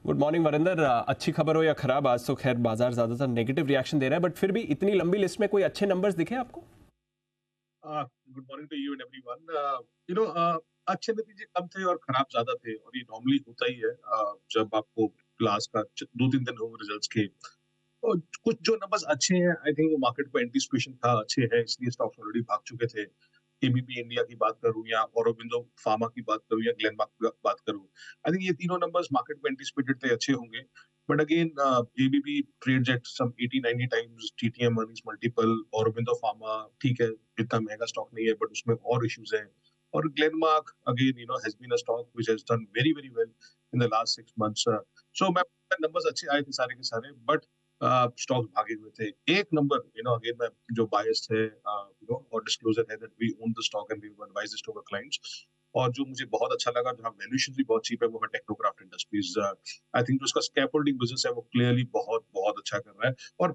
Good morning Varinder. अच्छी खबर हो या खराब, आज तो खैर बाजार ज्यादातर नेगेटिव रिएक्शन दे रहा है, बट फिर भी इतनी लंबी लिस्ट में कोई अच्छे नंबर्स दिखे आपको? Good morning to you and everyone. You know अच्छे नतीजे कम थे और खराब ज्यादा थे, और ये नॉर्मली होता ही है जब आपको क्लास का 2-3 दिन हो रिजल्ट्स के। और कुछ जो नंबर्स अच्छे हैं, आई थिंक वो मार्केट को एंटीसिपेशन था, अच्छे हैं, इसलिए स्टॉक्स ऑलरेडी भाग चुके थे। एबीबी इंडिया की बात करूं या औरोबिंदो फार्मा की बात करूं या ग्लेनमार्क की बात करूं, आई थिंक ये तीनों नंबर्स मार्केट को एंटीसिपेटेड थे, अच्छे होंगे। But again ABB trades at some 80-90 times TTM earnings multiple. Aurobindo Pharma ठीक है, इतना महंगा स्टॉक नहीं है, बट उसमें और इश्यूज हैं। और Glenmark again has been a stock which has done very very well in the last 6 months. So मैं नंबर्स अच्छे आए थे सारे के सारे, बट स्टॉक्स भागे हुए थे। एक नंबर अगेन मैं जो बायस्ड है और डिस्क्लोजर है that we own the stock and we advise this to our clients. और जो मुझे बहुत अच्छा लगा, जहां वैल्यूएशन भी बहुत चीप है, वो है टेक्नोक्राफ्ट इंडस्ट्रीज। आई थिंक जो उसका स्कैफोल्डिंग बिजनेस है वो क्लियरली बहुत बहुत अच्छा कर रहा है। और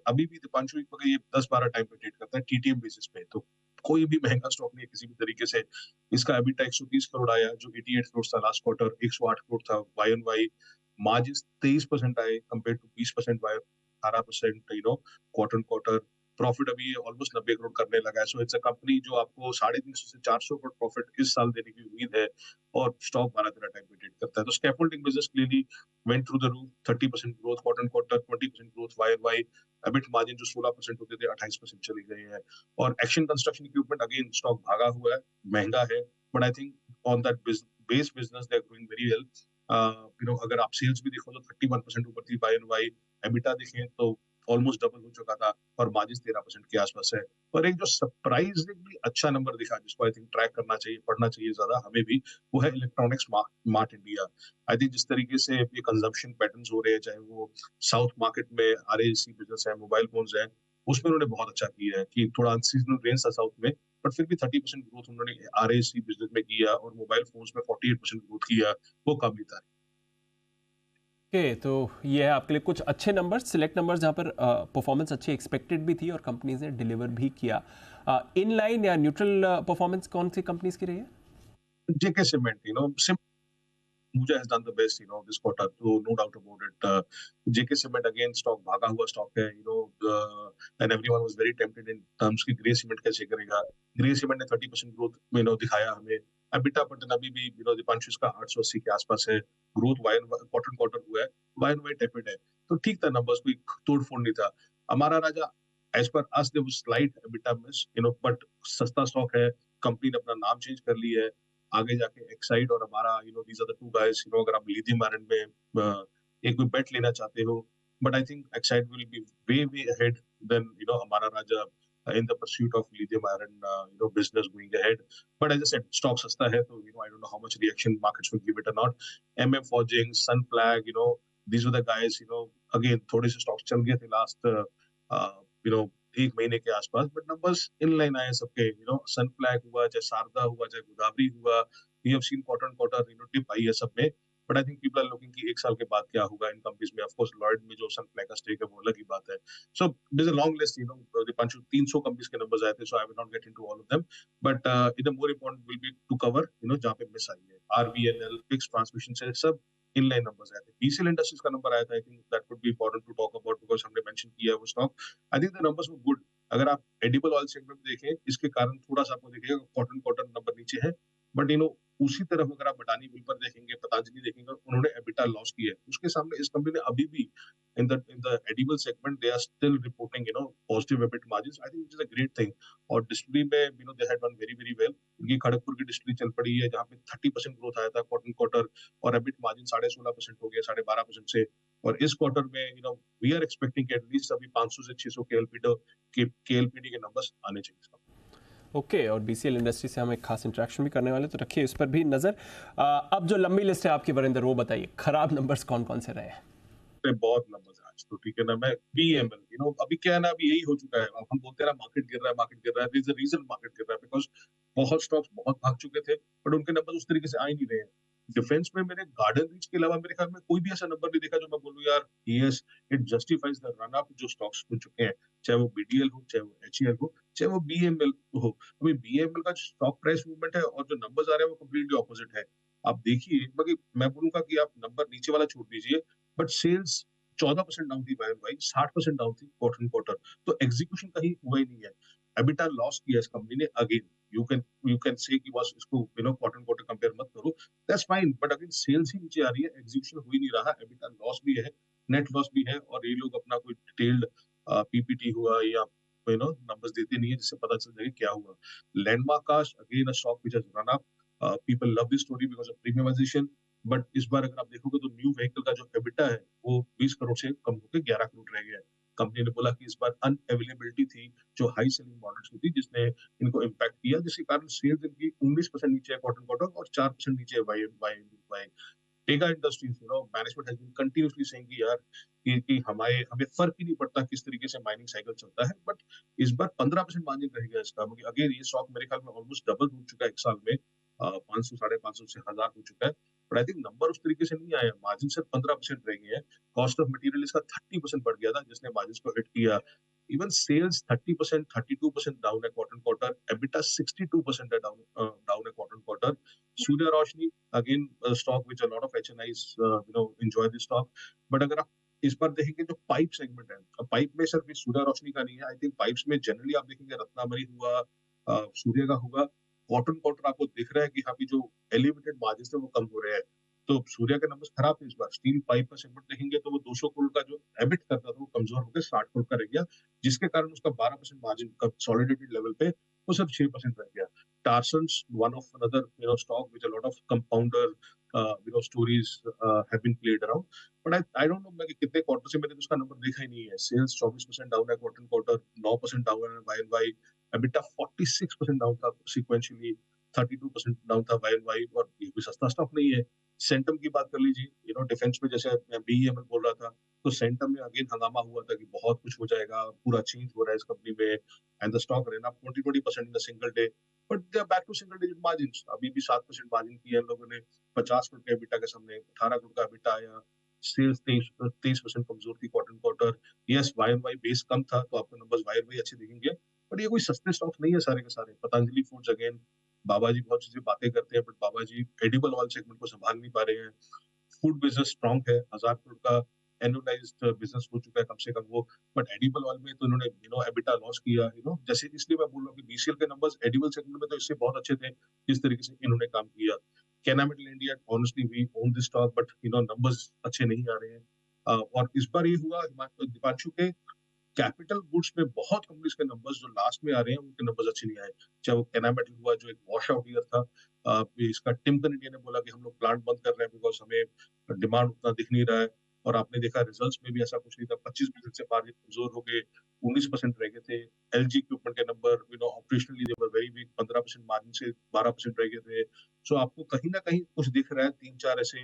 अभी भी दीपांशु अगर ये 10-12 टाइम पे ट्रेड करता है टीटीएम बेसिस पे, तो कोई भी महंगा स्टॉक नहीं है किसी भी तरीके से। इसका EBITDA 130 करोड़ आया, जो 88 करोड़ था लास्ट क्वार्टर, 108 करोड़ था वाई ऑन वाई। मार्जिन 23% आए compare to 20% Y, 18% quarter on quarter. Profit अभी ऑलमोस्ट 90 करोड़ करने लगा है। सो इट्स अ कंपनी जो आपको 350 से 400 करोड़ प्रॉफिट इस साल देने की उम्मीद है, और स्टॉक 12-13 टाइम पे ट्रेड करता है। तो scaffolding business clearly went through the roof. 30% growth quarter on quarter, 20% growth Y on Y. EBIT margin जो 16% होते थे 28% चली गए हैं। और action construction equipment again stock भागा हुआ है, महंगा है, but I think on that base business they are doing very well. अगर आप सेल्स भी देखो तो 31% ऊपर थी वाई एंड वाई। एबिटा देखें तो ऑलमोस्ट डबल हो चुका था, और मार्जिन 13% के आसपास है। और एक जो सरप्राइजिंगली अच्छा नंबर दिखा, जिसको आई थिंक ट्रैक करना चाहिए, पढ़ना चाहिए ज्यादा हमें भी, वो है electronics mart India. I think जिस तरीके से ये कंजम्पशन पैटर्न्स हो रहे हैं, चाहे वो साउथ मार्केट में आरएसी बिजनेस है, मोबाइल फोन्स है, उसमें उन्होंने बहुत अच्छा किया है कि थोड़ा अनसीजनल रेंज था साउथ में, बट फिर भी 30% ग्रोथ उन्होंने आरएसी बिजनेस में किया, और मोबाइल फोन्स में 48% ग्रोथ किया। वो काबिल तारीफ। ओके, तो ये है आपके लिए कुछ अच्छे नंबर्स, सिलेक्ट नंबर्स जहाँ पर परफॉर्मेंस अच्छी एक्सपेक्टेड भी थी और कंपनीज ने डिलीवर भी किया। इन लाइन या न्यूट्रल परफॉर्मेंस कौन सी कंपनीज की रही है? जेके cement, Muja has done the best, this quarter, so no doubt about it. JK Cement again stock भागा हुआ stock है, and everyone was very tempted in terms की Grey Cement कैसे करेगा. Grey Cement ने 30% growth दिखाया हमें. EBITDA पटन अभी भी दीपांशु का 880 के आसपास है. ग्रोथ क्वार्टर क्वार्टर हुआ है, वाई एंड वाई टेपेड है, तो ठीक था, नंबर्स कोई तोड़ फोड़ नहीं था. हमारा राजा as per us they slide EBITDA miss, but सस्ता स्टॉक है, कंपनी ने अपना नाम चेंज कर लिया है. आगे जाके एक्साइड और हमारा these are the two guys, अगर आप लिथियम आयरन में एक कोई बेट लेना चाहते हो, but I think Exide will be way way ahead then हमारा Raja in the pursuit of lithium iron business going ahead. But as I said, stock सस्ता है, तो I don't know how much reaction markets will give it or not. MM Forging, Sunflag, these were the guys, again थोड़े से stocks चल गए थे last एक महीने के आसपास, बट नंबर्स इन लाइन आए सबके. सनफ्लैग हुआ, चाहे शारदा हुआ, चाहे गोदावरी हुआ, we have seen quarter on quarter dip आई है सब में. But I think people are looking कि एक साल के बाद क्या होगा इन कंपनीज में. ऑफ कोर्स लॉयड में जो सनफ्लैग का स्टेक है वो अलग ही बात है. So there is a long list, Deepanshu 300 companies के नंबर्स आए थे, so I will not get into all of them. But in more important will be to cover जहां पे मिस आई है. आरबीएनएल, फिक्स ट्रांसमिशन से सब इनलाइन नंबर्स आए थे. बीसीएल इंडस्ट्रीज का नंबर आया था, I think that would be important to talk about, because हमने मेंशन किया है वो stock. I think the numbers were good. अगर आप एडिबल ऑयल सेगमेंट में देखें, इसके कारण थोड़ा सा आपको दिखेगा क्वार्टर क्वार्टर नंबर नीचे है, बट उसी तरफ अगर आप बटानी मिल पर देखेंगे, पतंजलि देखेंगे, उन्होंने एबिटा लॉस किया है. उसके सामने इस कंपनी ने अभी भी in the edible segment they are still reporting positive EBIT margins. I think it is a great thing. और डिस्टिलरी में they had done very very well. उनकी खड़गपुर की डिस्टिलरी चल पड़ी है, जहाँ पे 30% ग्रोथ आया था क्वार्टर क्वार्टर, और एबिट मार्जिन 16.5% हो गया 12.5% से. और इस क्वार्टर में वी आर एक्सपेक्टिंग एटलीस्ट अभी 500 से 600 केएलपीडी के नंबर्स आने चाहिए. ओके, और बीसीएल इंडस्ट्री से हम एक खास इंटरेक्शन भी करने वाले, तो रखिए इस पर भी नजर. अब जो लंबी लिस्ट है आपकी वरिंदर, वो बताइए खराब नंबर्स कौन कौन से रहे हैं? बहुत नंबर्स आज तो ठीक है ना. मैं बीएमएल, अभी क्या है ना, अभी यही हो चुका है. अब हम बोलते हैं ना मार्केट गिर रहा है, मार्केट गिर रहा है. दिस रीजन मार्केट गिर रहा है बिकॉज बहुत स्टॉक्स बहुत भाग चुके थे, बट उनके नंबर उस तरीके से आ ही नहीं रहे हैं. डिफेंस में मैंने गार्डन रीच के अलावा मेरे ख्याल में कोई भी ऐसा नंबर नहीं देखा जो मैं बोलूं यार yes it justifies the run up जो स्टॉक्स हो चुके हैं. चाहे वो बीडीएल हो, चाहे वो एचईएल हो, चाहे वो बीएमएल हो. अभी बीएमएल का स्टॉक प्राइस मूवमेंट है और जो नंबर्स आ रहे हैं वो कम्प्लीटली ऑपोजिट है. आप देखिए, बाकी मैं बोलूँगा कि आप नंबर नीचे वाला छोड़ दीजिए, बट सेल्स 14% डाउन थी वाई एंड वाई, 60% डाउन थी क्वार्टर ऑन क्वार्टर। तो एग्जीक्यूशन कहीं हुआ ही नहीं है। एबिटा लॉस किया इस कंपनी ने अगेन। यू कैन से कि बस इसको क्वार्टर ऑन क्वार्टर कंपेयर मत करो, that's fine, but again sales ही नीचे आ रही है, एग्जीक्यूशन हो ही नहीं रहा, एबिटा लॉस भी है, नेट लॉस भी है, और ये लोग अपना कोई डिटेल्ड पीपीटी हुआ या नंबर्स देते नहीं है जिससे पता चल जाए क्या हुआ। लैंडमार्क कास्ट again a stock which has run up, people love this story because of premiumisation, but इस बार अगर आप देखोगे तो न्यू व्हीकल का जो एबिटा है वो 20 करोड़ से कम होकर 11 करोड़ रह गया है। कंपनी ने बोला कि इस बार अनअवेलेबिलिटी थी जो हाई सेलिंग मॉडल्स की थी, जिसने इनको इम्पैक्ट किया, जिसके कारण सेल्स इनकी 19% नीचे है क्वार्टर क्वार्टर, और 4% नीचे है Y Y. Tega industries management has been continuously saying कि यार कि हमें फर्क ही नहीं पड़ता किस तरीके से माइनिंग साइकिल चलता है, बट इस बार 15% मार्जिन रह गया इसका। अगेन ये स्टॉक मेरे ख्याल में ऑलमोस्ट डबल हो चुका है एक साल में, 500 550 से 1000 हो चुका है, बट आई थिंक नंबर उस तरीके से नहीं आया, मार्जिन सिर्फ 15% रह गए हैं। कॉस्ट ऑफ मटेरियल इसका 30% बढ़ गया था जिसने मार्जिन को हिट किया। इवन सेल्स 30%, 32% डाउन है क्वार्टर क्वार्टर, एबिटा 62% है डाउन है quarter quarter. Surya Roshni again stock which a lot of HNIs enjoy this stock, but अगर आप इस बार देखेंगे जो पाइप सेगमेंट है, पाइप में सिर्फ सूर्य रोशनी का नहीं है, आई थिंक पाइप्स में जनरली आप देखेंगे रत्नामणि हुआ, सूर्य का हुआ, क्वार्टर क्वार्टर आपको दिख रहा है कि अभी जो एलिवेटेड मार्जिन थे वो कम हो रहे हैं। तो सूर्य के नंबर्स खराब थे इस बार। स्टील पाइप का सेगमेंट देखेंगे तो वो 200 करोड़ का जो एबिट करता था वो कमजोर होकर 60 करोड़ का रह गया, जिसके कारण उसका 12% मार्जिन कंसोलिडेटेड लेवल पे वो सिर्फ 6% रह गया। Tarsons one of another stock which a lot of compounder stories have been played around, but I don't know मैं कि कितने क्वार्टर से मैंने तो उसका नंबर देखा ही नहीं है। सेल्स 24% डाउन है क्वार्टर क्वार्टर, 9% डाउन है Y and Y, EBITDA 46% down था सिक्वेंशियली, 32% डाउन था वाई एंड वाई, और ये भी सस्ता स्टॉक नहीं है। सेंटम की बात कर लीजिए, डिफेंस में जैसे मैं बीईएमएल बोल रहा था, तो सेंटम में अगेन हंगामा हुआ था कि बहुत कुछ हो जाएगा, पूरा चेंज हो रहा है इस कंपनी में, and the stock ran up 20% in the single day, but they are back to single digit margin. अभी भी 7% मार्जिन की है इन लोगों ने, 50 करोड़ के एबिटा के सामने 18 करोड़ का एबिटा आया। सेल्स 23% कमजोर थी quarter quarter. Yes, Y and Y base कम था तो आपको नंबर्स वाई एंड वाई अच्छे दिखेंगे, बट ये कोई सस्ते स्टॉक नहीं है सारे के सारे। पतंजलि फूड्स अगेन, बाबा जी बहुत चीजें बातें करते हैं, but Baba ji edible oil segment को संभाल नहीं पा रहे हैं। फूड बिजनेस स्ट्रांग है, 1000 करोड़ का एनुअलाइज्ड बिजनेस हो चुका है कम से कम वो, बट एडिबल ऑयल में तो इन्होंने एबिटा लॉस किया, जैसे, इसलिए मैं बोल रहा हूँ कि बीसीएल के नंबर्स एडिबल सेगमेंट में तो इससे बहुत अच्छे थे जिस तरीके से इन्होंने काम किया। Kennametal India, honestly we own this stock, but numbers अच्छे नहीं आ रहे हैं। और इस बार ये हुआ दीपांशु के कैपिटल गुड्स में बहुत कंपनीज के नंबर्स जो लास्ट में आ रहे हैं उनके नंबर्स अच्छे नहीं आए। चाहे वो कैनामेटल हुआ जो एक वॉश आउट ईयर था, इसका टिम्पन इंडिया ने बोला कि हम लोग प्लांट बंद कर रहे हैं बिकॉज हमें डिमांड उतना दिख नहीं रहा है, और आपने देखा रिजल्ट्स में भी ऐसा कुछ नहीं था। 25% से मार्जिन कमजोर हो गए, 19% रह गए थे। एलजी इक्विपमेंट के number operationally they were very weak, 15% margin से 12% रह गए थे। सो आपको कहीं ना कहीं कुछ दिख रहा है, 3-4 ऐसे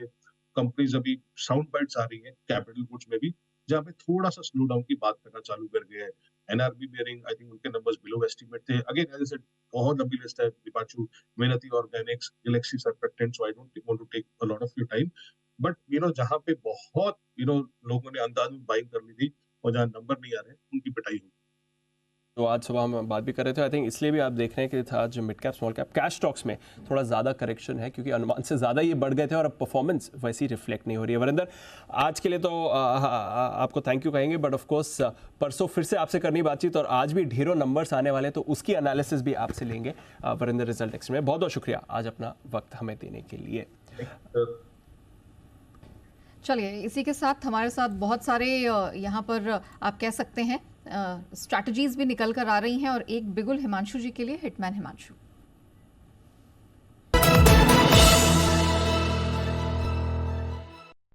कंपनीज अभी साउंड बाइट्स आ रही हैं कैपिटल गुड्स में भी, जहाँ पे थोड़ा सा स्लो डाउन की बात करना चालू कर गए हैं। एनआरबी बेयरिंग, आई थिंक उनके नंबर्स बिलो एस्टिमेट थे। अगेन एज आई सेड, बहुत लंबी लिस्ट है दीपांशु, मेहनती organics, Galaxy surfactants, so I don't want to take a lot of your time, but जहाँ पे बहुत लोगों ने अंदाज में बाइंग कर ली थी और जहाँ नंबर नहीं आ रहे उनकी पिटाई हुई। तो आज सुबह हम बात भी कर रहे थे, आई थिंक इसलिए भी आप देख रहे हैं कि आज mid cap small cap cash stocks में थोड़ा ज़्यादा करेक्शन है क्योंकि अनुमान से ज़्यादा ये बढ़ गए थे और अब परफॉर्मेंस वैसी रिफ्लेक्ट नहीं हो रही है। वरिंदर, आज के लिए तो आपको थैंक यू कहेंगे, बट ऑफ कोर्स परसों फिर से आपसे करनी बातचीत और आज भी ढेरों नंबर्स आने वाले तो उसकी एनालिसिस भी आपसे लेंगे वरिंदर रिजल्ट एक्स में। बहुत बहुत शुक्रिया आज अपना वक्त हमें देने के लिए। चलिए, इसी के साथ हमारे साथ बहुत सारे यहाँ पर आप कह सकते हैं स्ट्रैटेजीज भी निकल कर आ रही हैं, और एक बिगुल हिमांशु जी के लिए, हिटमैन हिमांशु।